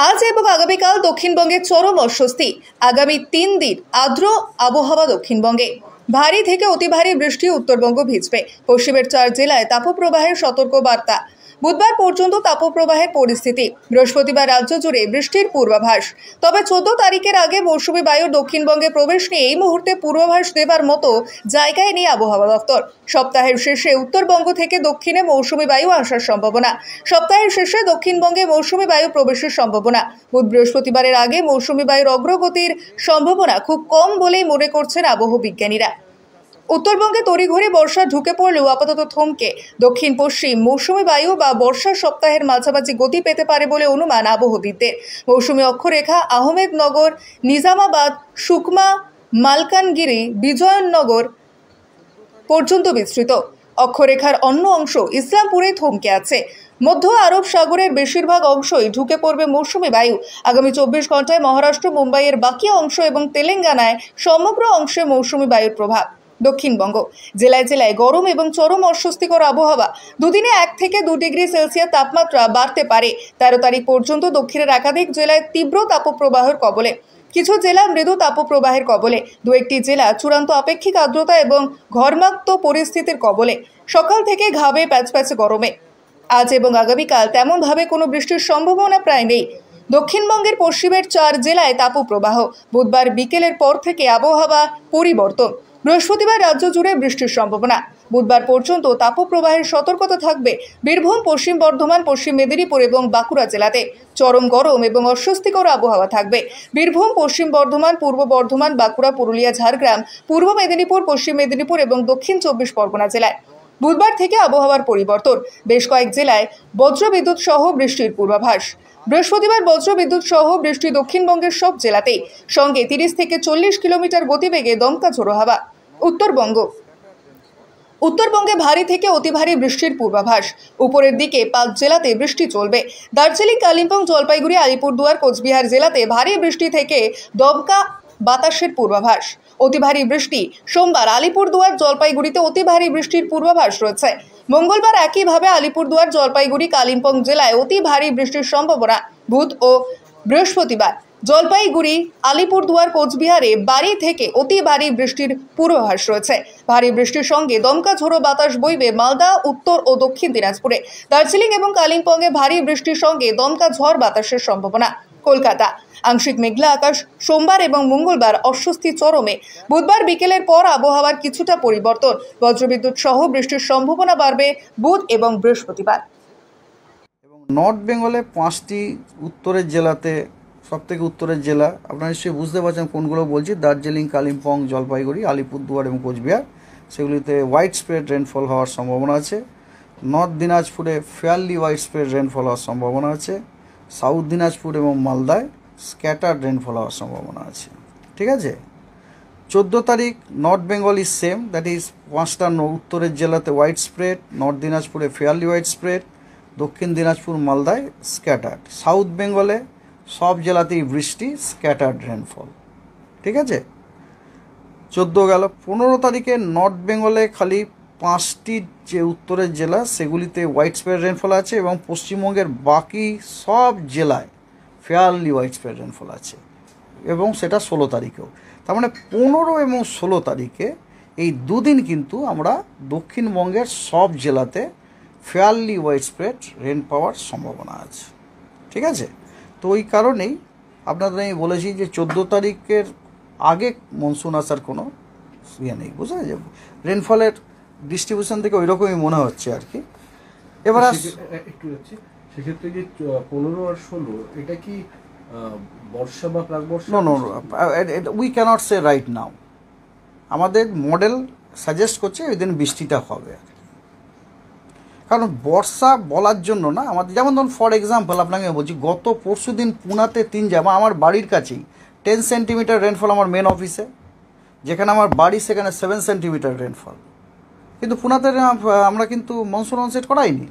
আজ এবং আগামীকাল দক্ষিণবঙ্গে চরম অস্বস্তি। আগামী 3 দিন আর্দ্র আবহাওয়া দক্ষিণবঙ্গে। ভারী থেকে অতি ভারী বৃষ্টি উত্তরবঙ্গ ভিজবে। পশ্চিমের 4 জেলায় তাপপ্রবাহের সতর্ক বার্তা। বুধবার পর্যন্ত তাপপ্রবাহের পরিস্থিতি। বৃহস্পতিবার রাজ্য জুড়ে বৃষ্টির পূর্বাভাস। তবে 14 তারিখের আগে মৌসুমী বায়ুর দক্ষিণবঙ্গে প্রবেশ নিয়ে এই মুহূর্তে পূর্বাভাস দেবার মতো জায়গায় নেই আবহাওয়া দপ্তর। সপ্তাহের শেষে উত্তরবঙ্গ থেকে দক্ষিণে মৌসুমী বায়ু আসার সম্ভাবনা। সপ্তাহের শেষে দক্ষিণবঙ্গে মৌসুমী বায়ু প্রবেশের সম্ভাবনা। বুধ বৃহস্পতিবারের আগে মৌসুমী বায়ুর অগ্রগতির সম্ভাবনা খুব কম বলেই মনে করছেন আবহাওয়া বিজ্ঞানীরা। উত্তরবঙ্গে তড়িঘড়ি বর্ষা ঢুকে পড়লেও আপাতত থমকে। দক্ষিণ পশ্চিম মৌসুমী বায়ু বা বর্ষার সপ্তাহের মাঝামাঝি গতি পেতে পারে বলে অনুমান আবহবিদদের। মৌসুমী অক্ষরেখা আহমেদনগর, নিজামাবাদ, সুকমা, মালকানগিরি, বিজয়নগর পর্যন্ত বিস্তৃত। অক্ষরেখার অন্য অংশ ইসলামপুরে থমকে আছে। মধ্য আরব সাগরের বেশিরভাগ অংশই ঢুকে পড়বে মৌসুমী বায়ু। আগামী 24 ঘন্টায় মহারাষ্ট্র, মুম্বাইয়ের বাকি অংশ এবং তেলেঙ্গানায় সমগ্র অংশে মৌসুমী বায়ুর প্রভাব। দক্ষিণবঙ্গ জেলায় জেলায় গরম এবং চরম অস্বস্তিকর আবহাওয়া। দুদিনে 1 থেকে 2 ডিগ্রি সেলসিয়াস তাপমাত্রা বাড়তে পারে। 13 তারিখ পর্যন্ত দক্ষিণের একাধিক জেলায় তীব্র তাপপ্রবাহের কবলে। কিছু জেলা মৃদু তাপপ্রবাহের কবলে। 2-1টি জেলা চূড়ান্ত আপেক্ষিক আর্দ্রতা এবং ঘর্মাক্ত পরিস্থিতির কবলে। সকাল থেকে ঘামে প্যাচপ্যাচে গরমে। আজ এবং আগামীকাল তেমনভাবে কোনো বৃষ্টির সম্ভাবনা প্রায় নেই। দক্ষিণবঙ্গের পশ্চিমের 4 জেলায় তাপপ্রবাহ। বুধবার বিকেলের পর থেকে আবহাওয়া পরিবর্তন। বৃহস্পতিবার রাজ্য জুড়ে বৃষ্টির সম্ভাবনা। বুধবার পর্যন্ত তাপপ্রবাহের সতর্কতা থাকবে। বীরভূম, পশ্চিম বর্ধমান, পশ্চিম মেদিনীপুর এবং বাঁকুড়া জেলাতে চরম গরম এবং অস্বস্তিকর আবহাওয়া থাকবে। বীরভূম, পশ্চিম বর্ধমান, পূর্ব বর্ধমান, বাঁকুড়া, পুরুলিয়া, ঝাড়গ্রাম, পূর্ব মেদিনীপুর, পশ্চিম মেদিনীপুর এবং দক্ষিণ 24 পরগনা জেলায় বুধবার থেকে আবহাওয়ার পরিবর্তন। বেশ কয়েক জেলায় বজ্রবিদ্যুৎ সহ বৃষ্টির পূর্বাভাস। বৃহস্পতিবার বজ্রবিদ্যুৎ সহ বৃষ্টি দক্ষিণবঙ্গের সব জেলাতেই, সঙ্গে 30 থেকে 40 কিলোমিটার গতিবেগে দমকা ঝোড়ো হাওয়া। উত্তরবঙ্গে ভারী থেকে অতি ভারী বৃষ্টির পূর্বাভাস। উপরের দিকে 5 জেলাতে বৃষ্টি চলবে। দার্জিলিং, কালিম্পং, জলপাইগুড়ি, আলিপুরদুয়ার, কোচবিহার জেলাতে ভারী বৃষ্টি থেকে দমকা বাতাসের পূর্বাভাস। অতি ভারী বৃষ্টি সোমবার আলিপুরদুয়ার, জলপাইগুড়িতে অতি ভারী বৃষ্টির পূর্বাভাস রয়েছে। মঙ্গলবার একইভাবে আলিপুরদুয়ার, জলপাইগুড়ি, কালিম্পং জেলায় অতি ভারী বৃষ্টির সম্ভাবনা। বুধ ও বৃহস্পতিবার জলপাইগুড়ি, আলিপুরদুয়ার, কোচবিহারে ভারী থেকে অতি ভারী বৃষ্টির পূর্বাভাস রয়েছে। ভারী বৃষ্টির সঙ্গে দমকা ঝোড়ো বাতাস বইবে মালদা, উত্তর ও দক্ষিণ দিনাজপুরে। দার্জিলিং এবং কালিম্পংয়ে ভারী বৃষ্টির সঙ্গে দমকা ঝড় বাতাসের সম্ভাবনা। কলকাতা আংশিক মেঘলা আকাশ। সোমবার এবং মঙ্গলবার অস্বস্তি চরমে। বুধবার বিকেলের পর আবহাওয়ার কিছুটা পরিবর্তন। বজ্রবিদ্যুৎ সহ বৃষ্টির সম্ভাবনা বাড়বে বুধ এবং বৃহস্পতিবার। এবং নর্থ বেঙ্গলে 5টি উত্তরের জেলাতে, সবথেকে উত্তরের জেলা আপনারা নিশ্চয়ই বুঝতে পারছেন কোনগুলো বলছি। দার্জিলিং, কালিম্পং, জলপাইগুড়ি, আলিপুরদুয়ার এবং কোচবিহার, সেগুলিতে হোয়াইট স্প্রেড রেনফল হওয়ার সম্ভাবনা আছে। নর্থ দিনাজপুরে ফেয়ারলি হোয়াইট স্প্রেড রেনফল হওয়ার সম্ভাবনা আছে। সাউথ দিনাজপুর এবং মালদায় স্ক্যাটার্ড রেনফল হওয়ার সম্ভাবনা আছে। ঠিক আছে। 14 তারিখ north Bengal is same, that is 5টা উত্তরের জেলাতে হোয়াইট স্প্রেড, নর্থ দিনাজপুরে ফেয়ারলি হোয়াইট স্প্রেড, দক্ষিণ দিনাজপুর, মালদায় স্ক্যাটার্ড। সাউথ বেঙ্গলে সব জেলাতেই বৃষ্টি, স্ক্যাটার্ড রেনফল। ঠিক আছে। 14 গেল। 15 তারিখে নর্থ বেঙ্গলে খালি 5টি যে উত্তরের জেলা সেগুলিতে হোয়াইট স্প্রেড রেনফল আছে এবং পশ্চিমবঙ্গের বাকি সব জেলায় ফেয়ারলি হোয়াইট স্প্রেড রেনফল আছে, এবং সেটা 16 তারিখেও। তার মানে 15 এবং 16 তারিখে এই দুদিন কিন্তু আমরা দক্ষিণবঙ্গের সব জেলাতে ফেয়ারলি হোয়াইট স্প্রেড রেন পাওয়ার সম্ভাবনা আছে। ঠিক আছে। তো ওই কারণেই আপনাদের আমি বলেছি যে 14 তারিখের আগে মনসুন আসার কোনো ইয়ে নেই, বুঝা যায়। রেনফলের ডিস্ট্রিবিউশন থেকে ওই রকমই মনে হচ্ছে আর কি। এবার একটু যাচ্ছি, সেক্ষেত্রে যে 15 আর 16 এটা কি বর্ষা বা প্রাক বর্ষা? No, we cannot say right now. আমাদের মডেল সাজেস্ট করছে ওই দিন বৃষ্টিটা হবে আর কি। কারণ বর্ষা বলার জন্য না, আমাদের যেমন ধরুন ফর এক্সাম্পল আপনাকে বলছি, গত পরশু দিন পুনাতে 3 জামা আমার বাড়ির কাছেই 10 সেন্টিমিটার রেনফল আমার মেন অফিসে, যেখানে আমার বাড়ি সেখানে 7 সেন্টিমিটার রেনফল। কিন্তু পুনাতে আমরা কিন্তু মনসুন অনসেট করাইনি।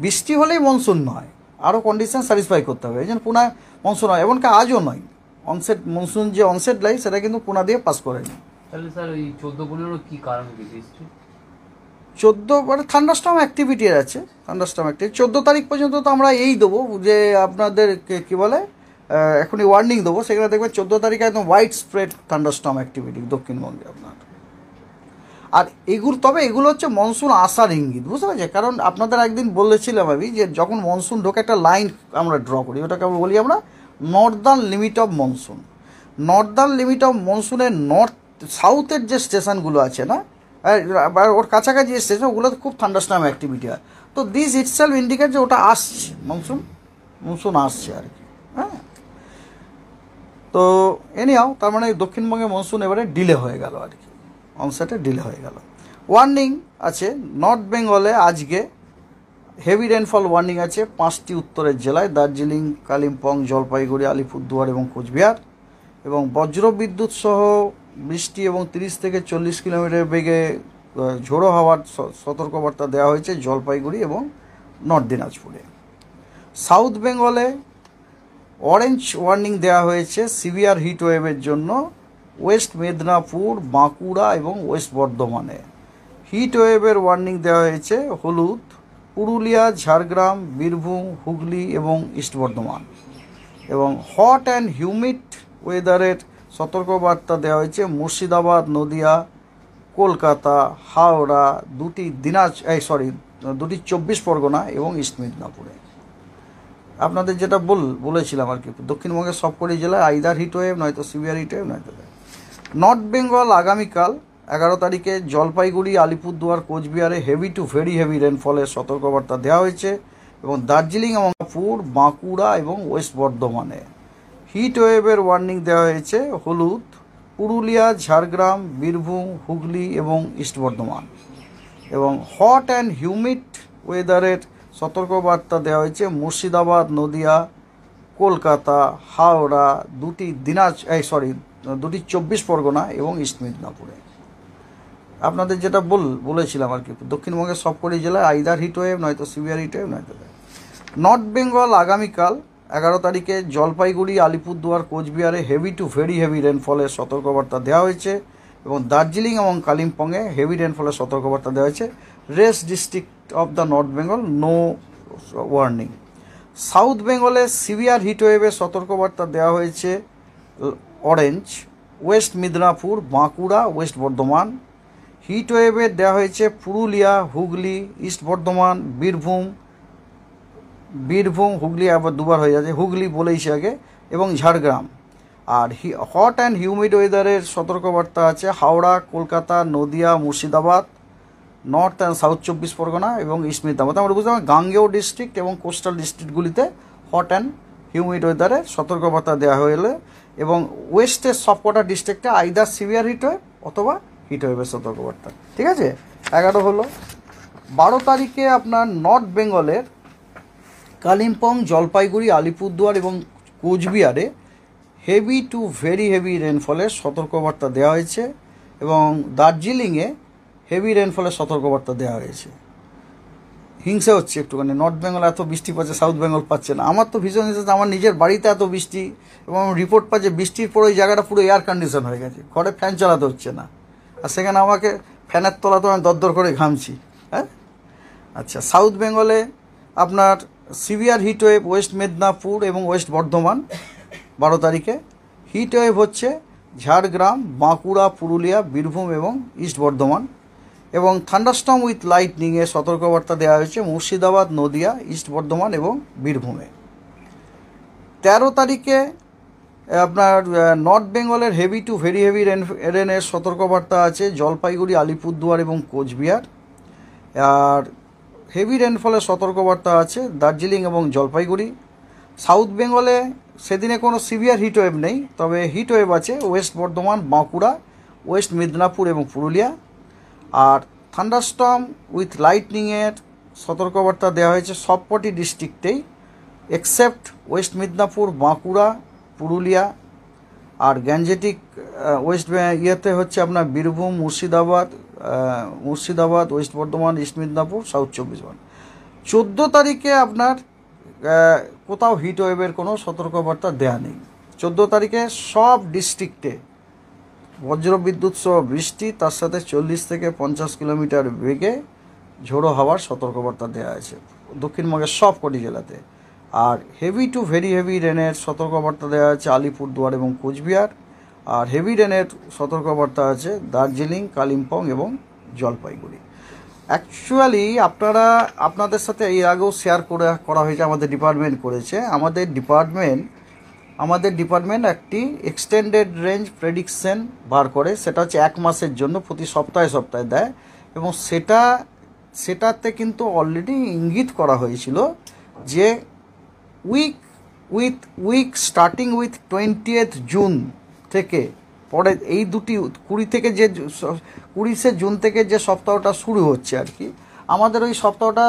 বৃষ্টি হলেই মনসুন নয়, আরও কন্ডিশন স্যাটিসফাই করতে হবে। এই জন্য পুনায় মনসুন হয়, এমনকি আজও নয়। অনসেট মনসুন যে অনসেট লাই সেটা কিন্তু পুনা দিয়ে পাস করেনি। তাহলে স্যার ওই 14-15 কি কারণ বৃষ্টি? মানে থান্ডারস্টর্ম অ্যাক্টিভিটি আছে, থান্ডারস্টর্ম অ্যাক্টিভিটি 14 তারিখ পর্যন্ত তো আমরা এই দেবো যে আপনাদের কী বলে এখনই ওয়ার্নিং দেবো, সেখানে দেখবেন 14 তারিখে একদম হোয়াইট স্প্রেড থান্ডারস্টর্ম অ্যাক্টিভিটি দক্ষিণবঙ্গে আপনার। আর এগুলো হচ্ছে মনসুন আসার ইঙ্গিত, বুঝতে পারছি। কারণ আপনাদের একদিন বলেছিলাম আমি যে যখন মনসুন ঢোকে একটা লাইন আমরা ড্র করি, ওটাকে বলি আমরা northern limit of monsoon. Northern limit of মনসুনের সাউথের যে স্টেশনগুলো আছে না, ওর কাছাকাছি যে স্টেশন, ওগুলোতে খুব থান্ডারস্টর্ম অ্যাক্টিভিটি হয়। তো দিস ইটসেলফ ইন্ডিকেট যে ওটা আসছে, মনসুন আসছে আর কি। হ্যাঁ, তো এনিহাও তার মানে দক্ষিণবঙ্গে মনসুন এবারে ডিলে হয়ে গেল আর কি, অনসেটে ডিলে হয়ে গেল। ওয়ার্নিং আছে নর্থ বেঙ্গলে আজকে হেভি রেনফল ওয়ার্নিং আছে 5টি উত্তরের জেলায়, দার্জিলিং, কালিম্পং, জলপাইগুড়ি, আলিপুরদুয়ার এবং কোচবিহার। এবং বজ্রবিদ্যুৎ সহ বৃষ্টি এবং 30 থেকে 40 কিলোমিটার বেগে ঝোড়ো হাওয়ার সতর্কবার্তা দেওয়া হয়েছে জলপাইগুড়ি এবং নর্থ দিনাজপুরে। সাউথ বেঙ্গলে অরেঞ্জ ওয়ার্নিং দেওয়া হয়েছে সিভিয়ার হিট ওয়েভের জন্য ওয়েস্ট মেদিনীপুর, বাঁকুড়া এবং ওয়েস্ট বর্ধমানে। হিট ওয়েভের ওয়ার্নিং দেওয়া হয়েছে হলুদ পুরুলিয়া, ঝাড়গ্রাম, বীরভূম, হুগলি এবং ইস্ট বর্ধমান। এবং হট অ্যান্ড হিউমিড ওয়েদারের সতর্কবার্তা দেওয়া হয়েছে মুর্শিদাবাদ, নদিয়া, কলকাতা, হাওড়া, দুটি 24 পরগনা এবং ইস্ট মেদিনীপুরে। আপনাদের যেটা বলেছিলাম আর কি, দক্ষিণবঙ্গের সবকটি জেলায় আইদার হিট ওয়েভ, নয়তো সিভিয়ার হিট ওয়েভ, নয়তো। নর্থ বেঙ্গল আগামীকাল 11 তারিখে জলপাইগুড়ি, আলিপুরদুয়ার, কোচবিহারে হেভি টু ভেরি হেভি রেনফলের সতর্কবার্তা দেওয়া হয়েছে। এবং দার্জিলিং এবং বাঁকুড়া এবং ওয়েস্ট বর্ধমানে হিট ওয়েভের ওয়ার্নিং দেওয়া হয়েছে হলুদ পুরুলিয়া, ঝাড়গ্রাম, বীরভূম, হুগলি এবং ইস্ট বর্ধমান। এবং হট অ্যান্ড হিউমিড ওয়েদারের সতর্কবার্তা দেওয়া হয়েছে মুর্শিদাবাদ, নদিয়া, কলকাতা, হাওড়া, দুটি 24 পরগনা এবং ইস্ট মেদিনীপুরে। আপনাদের যেটা বলেছিলাম আর কি, দক্ষিণবঙ্গের সবকটি জেলায় আইদার হিট ওয়েভ, নয়তো সিভিয়ার হিট ওয়েভ, নয়তো। নর্থ বেঙ্গল আগামীকাল 11 তারিখে জলপাইগুড়ি, আলিপুরদুয়ার, কোচবিহারে হেভি টু ভেরি হেভি রেনফলের সতর্কবার্তা দেওয়া হয়েছে। এবং দার্জিলিং এবং কালিম্পংয়ে হেভি রেনফলের সতর্কবার্তা দেওয়া হয়েছে। Rest district of the north Bengal no warning. South বেঙ্গলে সিভিয়ার হিট ওয়েভের সতর্কবার্তা দেওয়া হয়েছে orange west Medinipur, Bankura, west Bardhaman. Heat ওয়েভের দেওয়া হয়েছে পুরুলিয়া, হুগলি, ইস্ট বর্ধমান, বীরভূম, হুগলি আবার দুবার হয়ে যাচ্ছে, হুগলি বলেইছি আগে, এবং ঝাড়গ্রাম। আর হট অ্যান্ড হিউমিড ওয়েদারের সতর্কবার্তা আছে Howrah, Kolkata, Nadia, Murshidabad, north and south 24 Pargana এবং ইস্ট মেদিনীপুর। আমরা বুঝতে পারি গাঙ্গেয় ডিস্ট্রিক্ট এবং কোস্টাল ডিস্ট্রিক্টগুলিতে হট অ্যান্ড হিউমিড ওয়েদারের সতর্কবার্তা দেওয়া হলে, এবং ওয়েস্টের সবকটা ডিস্ট্রিক্টে আইদার সিভিয়ার হিট ওয়েভ অথবা হিট ওয়েভের সতর্কবার্তা। ঠিক আছে, 11 হলো। 12 তারিখে আপনার নর্থ বেঙ্গলের কালিম্পং, জলপাইগুড়ি, আলিপুরদুয়ার এবং কোচবিহারে হেভি টু ভেরি হেভি রেনফলের সতর্কবার্তা দেওয়া হয়েছে। এবং দার্জিলিংয়ে হেভি রেনফলের সতর্কবার্তা দেওয়া হয়েছে। হিংসা হচ্ছে একটুখানি, নর্থ বেঙ্গল এত বৃষ্টি পাচ্ছে, সাউথ বেঙ্গল পাচ্ছে না। আমার তো ভীষণ হিংসা, আমার নিজের বাড়িতে এত বৃষ্টি এবং রিপোর্ট পাচ্ছে বৃষ্টির পরে ওই জায়গাটা পুরো এয়ার কন্ডিশন হয়ে গেছে, ঘরে ফ্যান চালাতে হচ্ছে না, আর সেখানে আমাকে ফ্যানের তলাতে আমি দরদর করে ঘামছি। হ্যাঁ, আচ্ছা। সাউথ বেঙ্গলে আপনার severe heat wave West Medinipur এবং ওয়েস্ট বর্ধমান 12 তারিখে। হিট ওয়েভ হচ্ছে ঝাড়গ্রাম, বাঁকুড়া, পুরুলিয়া, বীরভূম এবং ইস্ট বর্ধমান। এবং থান্ডারস্টর্ম উইথ লাইটনিংয়ের সতর্কবার্তা দেওয়া হয়েছে মুর্শিদাবাদ, নদিয়া, ইস্ট বর্ধমান এবং বীরভূমে। 13 তারিখে আপনার নর্থ বেঙ্গলের হেভি টু ভেরি হেভি রেনের সতর্কবার্তা আছে জলপাইগুড়ি, আলিপুরদুয়ার এবং কোচবিহার। আর হেভি রেনফলের সতর্কবার্তা আছে দার্জিলিং এবং জলপাইগুড়ি। সাউথ বেঙ্গলে সেদিনে কোনো সিভিয়ার হিট ওয়েভ নেই, তবে হিট ওয়েভ আছে ওয়েস্ট বর্ধমান, বাঁকুড়া, ওয়েস্ট মেদিনীপুর এবং পুরুলিয়া। আর থান্ডারস্টর্ম উইথ লাইটনিংয়ের সতর্কবার্তা দেওয়া হয়েছে সবকটি ডিস্ট্রিক্টেই এক্সেপ্ট ওয়েস্ট মেদিনীপুর, বাঁকুড়া, পুরুলিয়া। আর গ্যাঞ্জেটিক ওয়েস্ট ইয়েতে হচ্ছে আপনার Birbhum, Murshidabad, West Bardhaman, east Medinipur, south 24 Pargana. 14 তারিখে আপনার কোথাও হিট ওয়েভের কোনো সতর্কবার্তা দেওয়া নেই। 14 তারিখে সব ডিস্ট্রিক্টে বজ্রবিদ্যুৎ সহ বৃষ্টি, তার সাথে 40 থেকে 50 কিলোমিটার বেগে ঝোড়ো হাওয়ার সতর্কবার্তা দেওয়া আছে দক্ষিণবঙ্গের সব কটি জেলাতে। আর হেভি টু ভেরি হেভি রেনের সতর্কবার্তা দেওয়া আছে আলিপুরদুয়ার এবং কোচবিহার। আর হেভি রেনের সতর্কবার্তা আছে দার্জিলিং, কালিম্পং এবং জলপাইগুড়ি। অ্যাকচুয়ালি আপনাদের সাথে এর আগেও শেয়ার করা হয়েছে, আমাদের ডিপার্টমেন্ট করেছে। আমাদের ডিপার্টমেন্ট একটি এক্সটেন্ডেড রেঞ্জ প্রেডিকশন বার করে, সেটা হচ্ছে 1 মাসের জন্য, প্রতি সপ্তাহে দেয়। এবং সেটাতে কিন্তু অলরেডি ইঙ্গিত করা হয়েছিল যে week starting with 20th June থেকে পরে এই দুটি 20শে জুন থেকে যে সপ্তাহটা শুরু হচ্ছে আর কি, আমাদের ওই সপ্তাহটা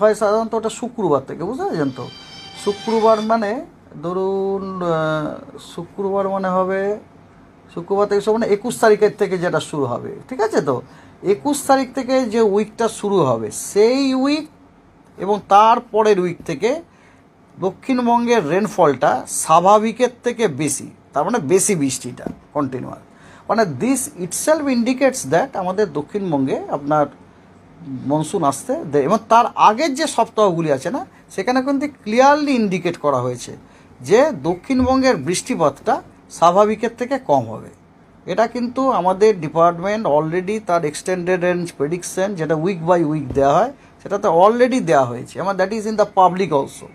হয় সাধারণত ওটা শুক্রবার থেকে, বুঝতে পারছেন তো? শুক্রবার মানে ধরুন শুক্রবার মানে হবে শুক্রবার থেকে মানে 21 তারিখের থেকে যেটা শুরু হবে, ঠিক আছে তো? 21 তারিখ থেকে যে উইকটা শুরু হবে সেই উইক এবং তার পরের উইক থেকে দক্ষিণবঙ্গের রেনফলটা স্বাভাবিকের থেকে বেশি, তার মানে বেশি বৃষ্টিটা কন্টিনিউয়াস। মানে দিস ইটসেলফ ইন্ডিকেটস দ্যাট আমাদের দক্ষিণবঙ্গে আপনার মনসুন আসতে দেয়। এবং তার আগের যে সপ্তাহগুলি আছে না, সেখানে কিন্তু ক্লিয়ারলি ইন্ডিকেট করা হয়েছে যে দক্ষিণবঙ্গের বৃষ্টিপাতটা স্বাভাবিকের থেকে কম হবে। এটা কিন্তু আমাদের ডিপার্টমেন্ট অলরেডি তার এক্সটেন্ডেড রেঞ্জ প্রেডিকশন, যেটা উইক বাই উইক দেওয়া হয়, সেটাতে অলরেডি দেওয়া হয়েছে এবং that is in the public also.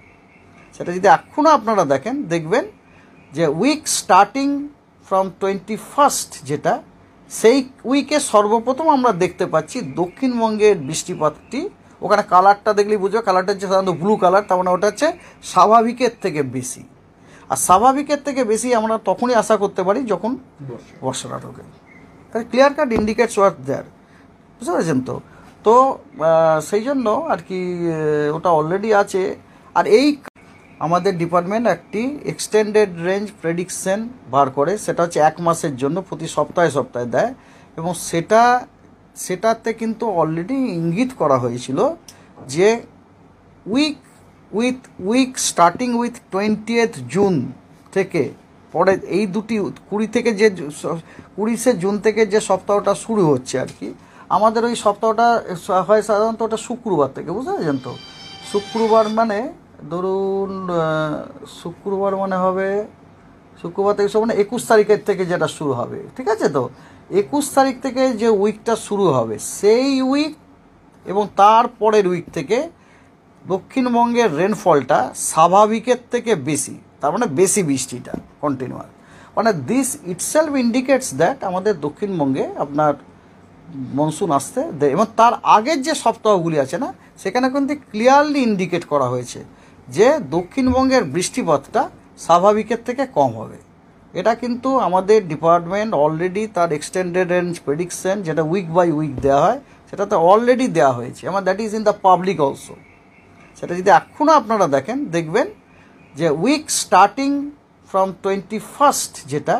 সেটা যদি এখনও আপনারা দেখবেন যে উইক স্টার্টিং ফ্রম 21st, যেটা সেই উইকে সর্বপ্রথম আমরা দেখতে পাচ্ছি দক্ষিণবঙ্গের বৃষ্টিপাতটি, ওখানে কালারটা দেখলেই বুঝো, কালারটা হচ্ছে সাধারণত ব্লু কালার, তার মানে ওটা হচ্ছে স্বাভাবিকের থেকে বেশি। আর স্বাভাবিকের থেকে বেশি আমরা তখনই আশা করতে পারি যখন বর্ষাটা ঢোকে। তাহলে ক্লিয়ার কাট ইন্ডিকেটস ওয়ার দেয়ার, বুঝতে পারছেন তো? তো সেই জন্য আর কি ওটা অলরেডি আছে। আর এই আমাদের ডিপার্টমেন্ট একটি এক্সটেন্ডেড রেঞ্জ প্রেডিকশন বার করে, সেটা হচ্ছে 1 মাসের জন্য, প্রতি সপ্তাহে দেয়। এবং সেটাতে কিন্তু অলরেডি ইঙ্গিত করা হয়েছিল যে week starting with 20th June থেকে পরে এই দুটি 20শে জুন থেকে যে সপ্তাহটা শুরু হচ্ছে আর কি, আমাদের ওই সপ্তাহটা হয় সাধারণত ওটা শুক্রবার থেকে, বুঝতে পারছেন তো? শুক্রবার মানে ধরুন শুক্রবার মানে হবে শুক্রবার থেকে মানে 21 তারিখের থেকে যেটা শুরু হবে, ঠিক আছে তো? 21 তারিখ থেকে যে উইকটা শুরু হবে সেই উইক এবং তার পরের উইক থেকে দক্ষিণবঙ্গের রেনফলটা স্বাভাবিকের থেকে বেশি, তার মানে বেশি বৃষ্টিটা কন্টিনিউয়াস। মানে দিস ইটসেলফ ইন্ডিকেটস দ্যাট আমাদের দক্ষিণবঙ্গে আপনার মনসুন আসতে দেয়। এবং তার আগের যে সপ্তাহগুলি আছে না, সেখানে কিন্তু ক্লিয়ারলি ইন্ডিকেট করা হয়েছে যে দক্ষিণবঙ্গের বৃষ্টিপাতটা স্বাভাবিকের থেকে কম হবে। এটা কিন্তু আমাদের ডিপার্টমেন্ট অলরেডি তার এক্সটেন্ডেড রেঞ্জ প্রেডিকশন, যেটা উইক বাই উইক দেওয়া হয়, সেটাতে অলরেডি দেওয়া হয়েছে এবং that is in the public also. সেটা যদি এখনও আপনারা দেখবেন যে উইক স্টার্টিং ফ্রম 21st, যেটা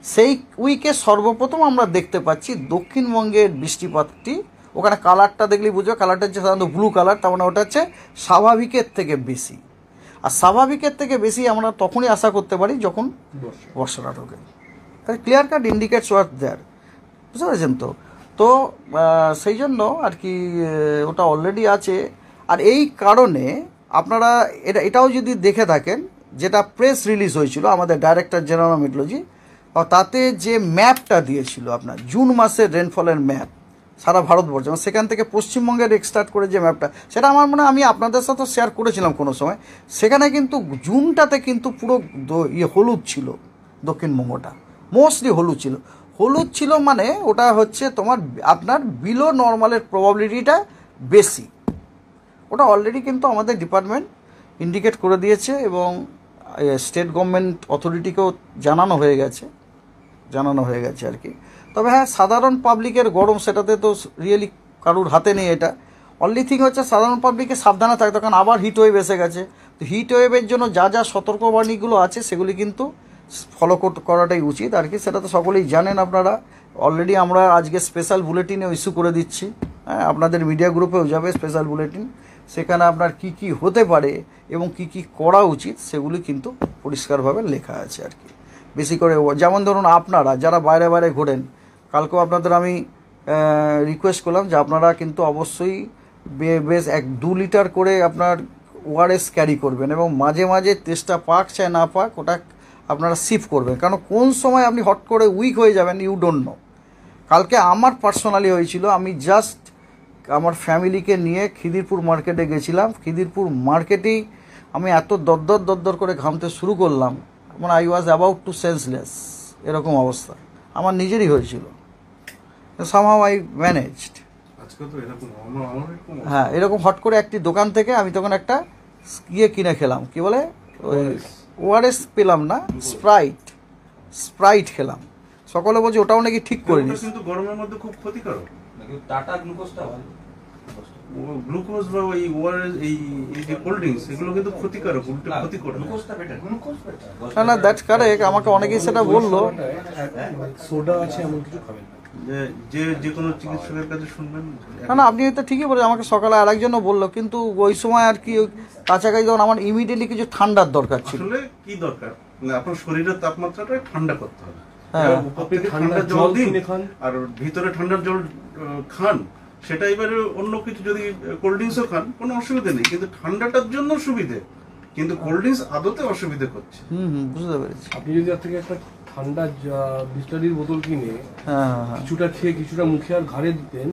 সেই উইকে সর্বপ্রথম আমরা দেখতে পাচ্ছি দক্ষিণবঙ্গের বৃষ্টিপাতটি, ওখানে কালারটা দেখলেই বুঝো, কালারটা হচ্ছে সাধারণত ব্লু কালার, তার মানে ওটা হচ্ছে স্বাভাবিকের থেকে বেশি। আর স্বাভাবিকের থেকে বেশি আমরা তখনই আশা করতে পারি যখন বর্ষাটা ঢোকে। তাহলে ক্লিয়ার কাট ইন্ডিকেটস ওয়ার দেয়ার, বুঝতে পারছেন তো? তো সেই জন্য আর কি ওটা অলরেডি আছে। আর এই কারণে আপনারা এটাও যদি দেখে থাকেন, যেটা প্রেস রিলিজ হয়েছিল আমাদের ডাইরেক্টর জেনারেল মেট্রোলজি, তাতে যে ম্যাপটা দিয়েছিল আপনার জুন মাসের রেনফলের ম্যাপ সারা ভারতবর্ষ, সেখান থেকে পশ্চিমবঙ্গের এক্সট্রাক্ট করে যে ম্যাপটা, সেটা আমার মনে হয় আমি আপনাদের সাথে শেয়ার করেছিলাম কোনো সময়। সেখানে কিন্তু জুনটাতে কিন্তু পুরো হলুদ ছিল, দক্ষিণবঙ্গটা মোস্টলি হলুদ ছিল মানে ওটা হচ্ছে আপনার বিলো নর্মালের প্রবাবিলিটিটা বেশি। ওটা অলরেডি কিন্তু আমাদের ডিপার্টমেন্ট ইন্ডিকেট করে দিয়েছে এবং স্টেট গভর্নমেন্ট অথরিটিকেও জানানো হয়ে গেছে আর কি। তবে হ্যাঁ, সাধারণ পাবলিকের গরম, সেটাতে তো রিয়েলি কারুর হাতে নেই। এটা অনলি থিং হচ্ছে সাধারণ পাবলিকে সাবধানে থাকতে, কারণ আবার হিট ওয়েভ এসে গেছে। তো হিট ওয়েভের জন্য যা সতর্কবাণীগুলো আছে সেগুলি কিন্তু ফলো করাটাই উচিত আর কি। সেটা তো সকলেই জানেন আপনারা। অলরেডি আমরা আজকে স্পেশাল বুলেটিনে ইস্যু করে দিচ্ছি, হ্যাঁ, আপনাদের মিডিয়া গ্রুপেও যাবে স্পেশাল বুলেটিন। সেখানে আপনার কি হতে পারে এবং কি করা উচিত সেগুলি কিন্তু পরিষ্কারভাবে লেখা আছে আর কি। বেশি করে যেমন ধরুন আপনারা যারা বাইরে ঘোরেন, কালকেও আপনাদের আমি রিকোয়েস্ট করলাম যে আপনারা কিন্তু অবশ্যই বেশ 1-2 লিটার করে আপনার ওআরএস ক্যারি করবেন, এবং মাঝে মাঝে তেষ্টা পাক চাই না পাক ওটা আপনারা সিপ করবেন, কারণ কোন সময় আপনি হট করে উইক হয়ে যাবেন ইউ ডোন্ট নো। কালকে আমার পার্সোনালি হয়েছিল, আমি জাস্ট আমার ফ্যামিলিকে নিয়ে খিদিরপুর মার্কেটে গেছিলাম। খিদিরপুর মার্কেটেই আমি এত দরদর করে ঘামতে শুরু করলাম, মানে I was about to senseless, এরকম অবস্থা আমার নিজেরই হয়েছিল। Somehow I managed. হ্যাঁ, এরকম হট করে একটি দোকান থেকে আমি তখন একটা কিনে খেলাম, কি বলে ওই ওআরএস পেলাম না, স্প্রাইট খেলাম। সকলে বলছে ওটাও নাকি ঠিক করে নিস, কিন্তু গরমের মধ্যে খুব ক্ষতিকারক। টাটা গ্লুকোজটা ভালো, গ্লুকোজ বা ওই ওআরএস এই যে কোল্ড ড্রিঙ্কস এগুলো কিন্তু ক্ষতিকারক, উল্টো ক্ষতি করে। গ্লুকোজটা বেটার, গ্লুকোজ বেটার। না না, দ্যাটস কারেক্ট। আমাকে অনেকেই সেটা বললো। সোডা আছে এমন কিছু খাবেন না, যে কোনো চিকিৎসকের কাছে শুনবেন। না, আপনি তো ঠিকই বলেছেন। আমাকে সকালে আরেকজনও বললো, কিন্তু ওই সময় আর কি কাছাকাছি যখন আমার ইমিডিয়েটলি কিছু ঠান্ডার দরকার ছিল। আসলে কি দরকার, আপনার শরীরের তাপমাত্রাটা ঠান্ডা করতে হবে। হ্যাঁ, উপর থেকে ঠান্ডার জল দিন আর ভিতরে ঠান্ডার জল খান, সেটা এবারে অন্য কিছু যদি কোল্ড ড্রিঙ্কসও খান কোনো অসুবিধা নেই, কিন্তু ঠান্ডাটার জন্য সুবিধে, কিন্তু কোল্ড ড্রিঙ্কস আদতে অসুবিধে করছে। বুঝতে পেরেছি। আপনি যদি আর থেকে একটা ঠান্ডা বিসলারির বোতল কিনে হ্যাঁ, কিছুটা খেয়ে কিছুটা মুখে আর ঘাড়ে দিতেন,